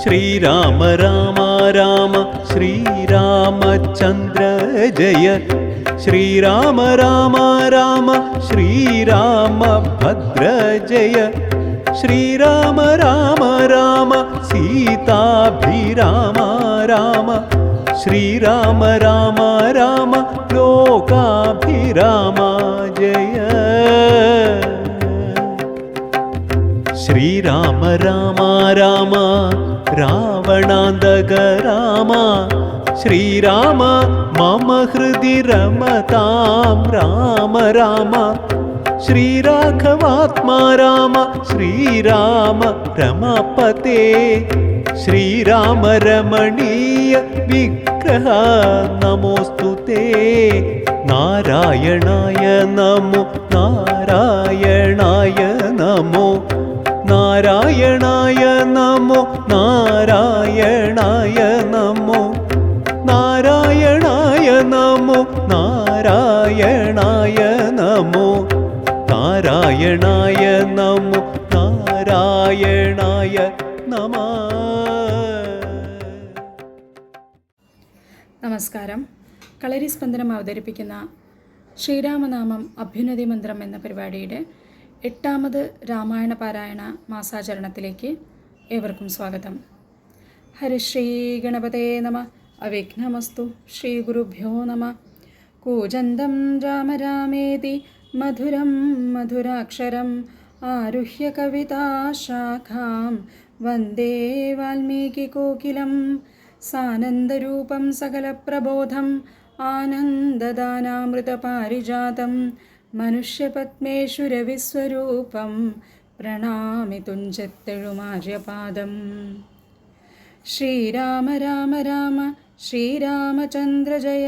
ശ്രീരാമ രാമ രാമ ശ്രീരാമചന്ദ്ര ജയ ശ്രീരാമ രാമ രാമ ശ്രീരാമഭദ്ര ജയ ശ്രീരാമ രാമ രാമ സീതാഭിരാമ രാമ ശ്രീരാമ രാമ രാമ ലോകാഭിരാമ ജയ ശ്രീരാമ രാമ രാമ രാവണാന്തക രാമ ശ്രീരാമ മമ ഹൃദി രമതാം രാമ രാമ ശ്രീരാഘവാത്മാ രാമ ശ്രീരാമ രമപതേ ശ്രീരാമ രമണീയ വിഗ്രഹ നമോസ്തുതേ നാരായണായ നമോ നാരായണായ നമോ നാരായണായ നമോ നാരായണായ നമോ നാരായണായ നമോ നാരായണായ നമോ നാരായണായ നമോ നാരായണായ നമഃ. നമസ്കാരം. കളരി സ്പന്ദനം അവതരിപ്പിക്കുന്ന ശ്രീരാമനാമം അഭ്യുന്നതി മന്ത്രം എന്ന പരിപാടിയുടെ 8ാമത് രാമായണ പാരായണ മാസാചരണത്തിലേക്ക് ഏവർക്കും സ്വാഗതം. ഹരിശ്രീ ഗണപതേ നമ. അവിഘ്നമസ്തു. ശ്രീ ഗുരുഭ്യോ നമ. കൂജന്തം രാമ രാമേതി മധുരം മധുരാക്ഷരം ആരുഹ്യ കവിതാശാഖാം വന്ദേ വാൽമീകികോകിലം സാനന്ദരൂപം സകലപ്രബോധം ആനന്ദദാനാമൃതപാരിജാതം മനുഷ്യപത്മേശ്വരവിസ്വരൂപം പ്രണാമി തുഞ്ചത്തെഴുമാര്യപാദം. ശ്രീരാമ രാമ രാമ ശ്രീരാമചന്ദ്ര ജയ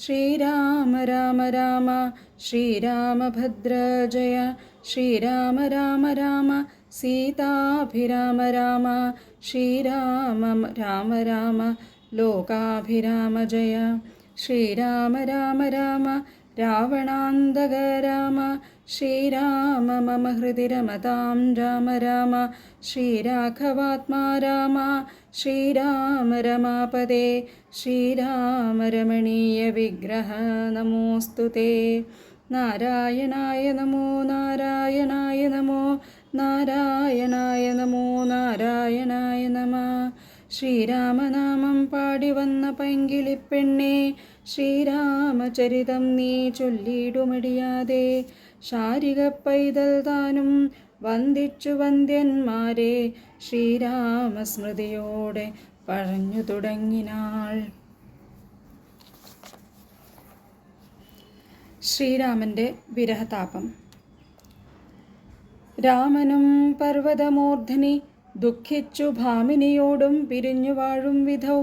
ശ്രീരാമ രാമ രാമ ശ്രീരാമഭദ്ര ജയ ശ്രീരാമ രാമ രാമ സീതാഭിരാമ രാമ ശ്രീരാമ രാമ രാമ ലോകാഭിരാമ ജയ ശ്രീരാമ രാമ രാമ രാവണാന്തക രാമ ശ്രീരാമ മമ ഹൃദി രമതാം രാമ രാമ ശ്രീരാഘവാത്മാ രാമ ശ്രീരാമ രമാപദേ ശ്രീരാമ രമണീയ വിഗ്രഹ നമോസ്തുതേ. നാരായണായ നമോ നാരായണായ നമോ നാരായണായ നമോ നാരായണായ നമഃ. ശ്രീരാമനാമം പാടി വന്ന പൈങ്കിളിപ്പെണ്ണേ ശ്രീരാമചരിതം നീ ചൊല്ലിടുമടിയാതെ ശാരിക പൈതൽ താനും വന്ദിച്ചു വന്ദ്യന്മാരെ ശ്രീരാമസ്മൃതിയോടെ പറഞ്ഞു തുടങ്ങിനാൾ. ശ്രീരാമൻ്റെ വിരഹതാപം. രാമനും പർവ്വതമൂർധനി ദുഃഖിച്ചു ഭാമിനിയോടും പിരിഞ്ഞു വാഴും വിധൗ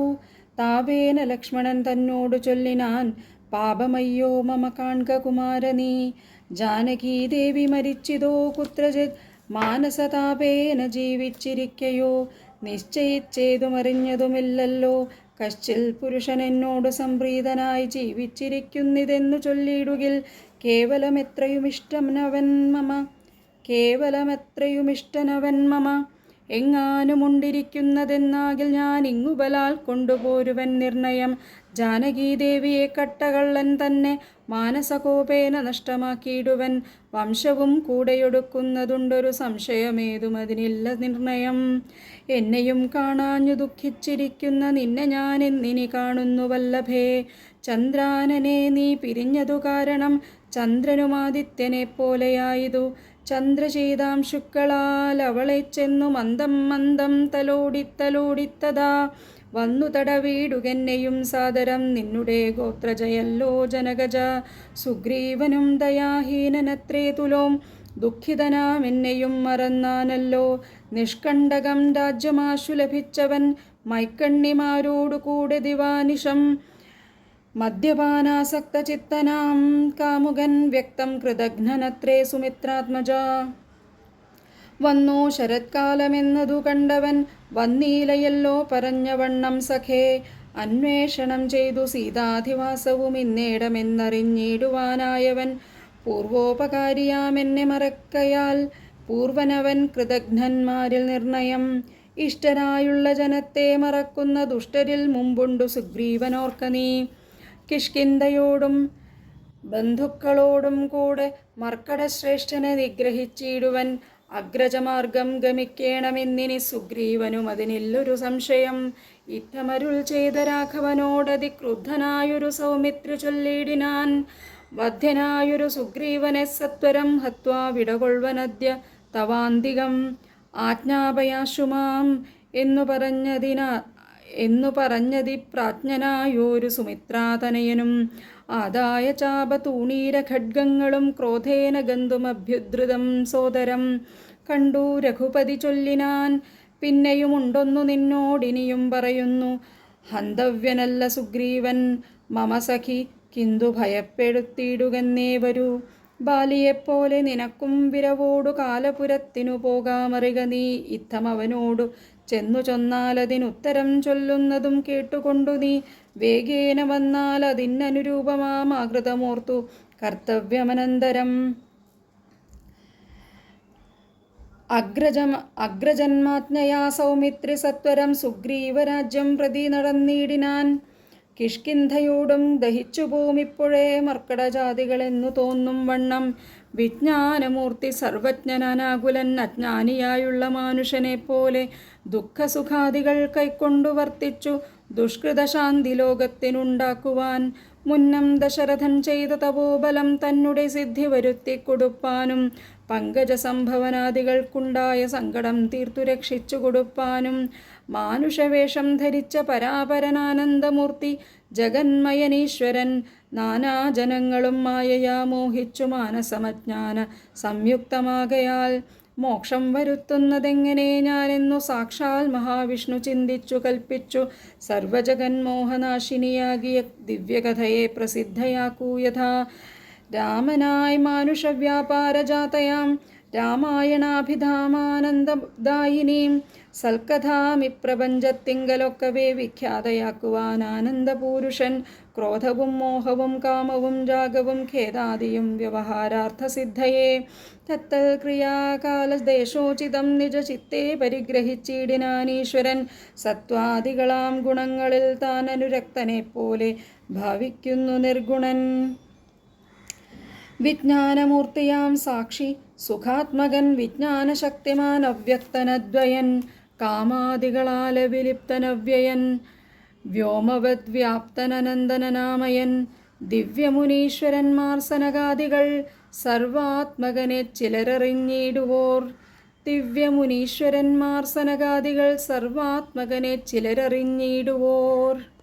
താപേന ലക്ഷ്മണൻ തന്നോടു ചൊല്ലിനാൻ പാപമയ്യോ മമ കാൺക കുമാരനീ ജാനകീദേവി മരിച്ചിതോ കുത്രചിത് മാനസതാപേന ജീവിച്ചിരിക്കയോ നിശ്ചയിച്ചേതുമറിഞ്ഞതുമില്ലല്ലോ കശ്ചിൽ പുരുഷൻ എന്നോട് സംപ്രീതനായി ജീവിച്ചിരിക്കുന്നിതെന്നു ചൊല്ലിടുകിൽ കേവലമെത്രയുമിഷ്ടനവൻ മമ എങ്ങാനുമുണ്ടിരിക്കുന്നതെന്നാകിൽ ഞാൻ ഇങ്ങുബലാൽ കൊണ്ടുപോരുവൻ നിർണയം. ജാനകീദേവിയെ കട്ടകള്ളൻ തന്നെ മാനസകോപേന നഷ്ടമാക്കിയിടുവൻ വംശവും കൂടെയൊടുക്കുന്നതുണ്ടൊരു സംശയമേതുമതിനില്ല നിർണയം. എന്നെയും കാണാഞ്ഞു ദുഃഖിച്ചിരിക്കുന്ന നിന്നെ ഞാൻ എന്നിനി കാണുന്നു വല്ലഭേ. ചന്ദ്രാനനെ നീ പിരിഞ്ഞതു കാരണം ചന്ദ്രനുമാദിത്യനെ പോലെയായതു ചന്ദ്രചേതാംശുക്കളാൽ അവളെ ചെന്നു മന്ദം മന്ദം തലോടിത്തലോടിത്തതാ വന്നു തടവീടുകെന്നെയും സാദരം നിന്നുടെ ഗോത്രജയല്ലോ ജനകജ. സുഗ്രീവനും ദയാഹീനനത്രേ തുലോം ദുഃഖിതനാമെന്നെയും മറന്നാനല്ലോ. നിഷ്കണ്ടകം രാജ്യമാശു ലഭിച്ചവൻ മൈക്കണ്ണിമാരോടുകൂടെ ദിവാനിശം മദ്യപാനാസക്തചിത്തനാം കാമുകൻ വ്യക്തം കൃതഘ്നനത്രേ സുമിത്രാത്മജ. വന്നോ ശരത്കാലമെന്നതു കണ്ടവൻ വന്നീലയല്ലോ പറഞ്ഞവണ്ണം സഖേ. അന്വേഷണം ചെയ്തു സീതാധിവാസവും ഇന്നേടമെന്നറിഞ്ഞിടുവാനായവൻ പൂർവോപകാരിയാമെന്നെ മറക്കയാൽ പൂർവനവൻ കൃതഘ്നന്മാരിൽ നിർണയം. ഇഷ്ടരായുള്ള ജനത്തെ മറക്കുന്ന ദുഷ്ടരിൽ മുമ്പുണ്ടു സുഗ്രീവനോർക്ക നീ. കിഷ്കിന്ധയോടും ബന്ധുക്കളോടും കൂടെ മർക്കടശ്രേഷ്ഠനെ നിഗ്രഹിച്ചിടുവൻ. അഗ്രജമാർഗം ഗമിക്കേണമെന്നിനി സുഗ്രീവനും അതിനില്ലൊരു സംശയം. ഇത്തമരുൾ ചെയ്ത രാഘവനോടതിക്രുദ്ധനായൊരു സൗമിത്രി ചൊല്ലിയിടിനാൻ. വധ്യനായൊരു സുഗ്രീവനെ സത്വരം ഹത്വാ വിടകൊള്ളുവനദ്യ തവാന്തികം. ആജ്ഞാപയാശുമാം എന്നു പറഞ്ഞതി പ്രാജ്ഞനായോരു സുമിത്രാതനയനും. ആദായ ചാപതൂണീര ഖഡ്ഗങ്ങളും ക്രോധേന ഗന്ധുമഭ്യുദ്ധൃതം സോദരം. കണ്ടു രഘുപതി ചൊല്ലിനാൻ, പിന്നെയുമുണ്ടൊന്നു നിന്നോടിനിയും പറയുന്നു. ഹന്തവ്യനല്ല സുഗ്രീവൻ മമ സഖി, കിന്തു ഭയപ്പെടുത്തിയിടുകന്നേ വരൂ. ബാലിയെപ്പോലെ നിനക്കും വിരവോടു കാലപുരത്തിനു പോകാമറിക നീ. ഇത്തം അവനോടു ചെന്നു ചൊന്നാലതിനുത്തരം ചൊല്ലുന്നതും കേട്ടുകൊണ്ടു നീ. വേഗേന വന്നാൽ അതിനനുരൂപമാം ആകൃതമോർത്തു കർത്തവ്യമനന്തരം. അഗ്രജന്മാജ്ഞയാ സൗമിത്രി സത്വരം സുഗ്രീവരാജ്യം പ്രതി നടന്നിടിനാൻ. കിഷ്കിന്ധയോടും ദഹിച്ചു ഭൂമിപ്പുഴേ മർക്കടജാതികളെന്നു തോന്നും വണ്ണം. വിജ്ഞാനമൂർത്തി സർവജ്ഞനാകുലൻ അജ്ഞാനിയായുള്ള മാനുഷനെ പോലെ ദുഃഖസുഖാദികൾ കൈക്കൊണ്ടു വർത്തിച്ചു ദുഷ്കൃതശാന്തി ലോകത്തിനുണ്ടാക്കുവാൻ. മുന്നം ദശരഥൻ ചെയ്ത തപോബലം തന്നെ സിദ്ധി വരുത്തി കൊടുപ്പാനും. പങ്കജസംഭവനാദികൾക്കുണ്ടായ സങ്കടം തീർത്തു രക്ഷിച്ചു കൊടുപ്പാനും. മാനുഷവേഷം ധരിച്ച പരാപരനാനന്ദമൂർത്തി ജഗന്മയനീശ്വരൻ. നാനാജനങ്ങളും മായയാ മോഹിച്ചു മാനസമജ്ഞാന സംയുക്തമാകയാൽ മോക്ഷം വരുത്തുന്നതെങ്ങനെ ഞാനെന്നു സാക്ഷാൽ മഹാവിഷ്ണു ചിന്തിച്ചു കൽപ്പിച്ചു. സർവജഗന്മോഹനാശിനിയാകിയ ദിവ്യകഥയെ പ്രസിദ്ധയാക്കൂ യഥാ. രാമനായി മാനുഷവ്യാപാരജാതയാം രാമായണാഭിധാമാനന്ദദായിനീം സൽക്കഥാമിപ്രപഞ്ചത്തിങ്കലൊക്കവേ വിഖ്യാതയാക്കുവാൻ ആനന്ദപൂരുഷൻ. ക്രോധവും മോഹവും കാമവും രാഗവും ഖേദാദിയും വ്യവഹാരാർത്ഥസിദ്ധയെ തത്തൽ ക്രിയാകാലദേശോചിതം നിജചിത്തെ പരിഗ്രഹിച്ചിടിനാനീശ്വരൻ. സത്വാദികളാം ഗുണങ്ങളിൽ താൻ അനുരക്തനെപ്പോലെ ഭാവിക്കുന്നു നിർഗുണൻ. വിജ്ഞാനമൂർത്തിയാം സാക്ഷി സുഖാത്മകൻ വിജ്ഞാനശക്തിമാൻ അവ്യക്തനദ്വയൻ. കാമാദികളാല വിലിപ്തനവ്യയൻ വ്യോമവത് വ്യാപ്തനനന്ദനനാമയൻ. ദിവ്യമുനീശ്വരന്മാർ സനകാദികൾ സർവാത്മകനെ ചിലരറിഞ്ഞിടുവോർ. ദിവ്യമുനീശ്വരന്മാർ സനകാദികൾ സർവാത്മകനെ ചിലരറിഞ്ഞിടുവോർ.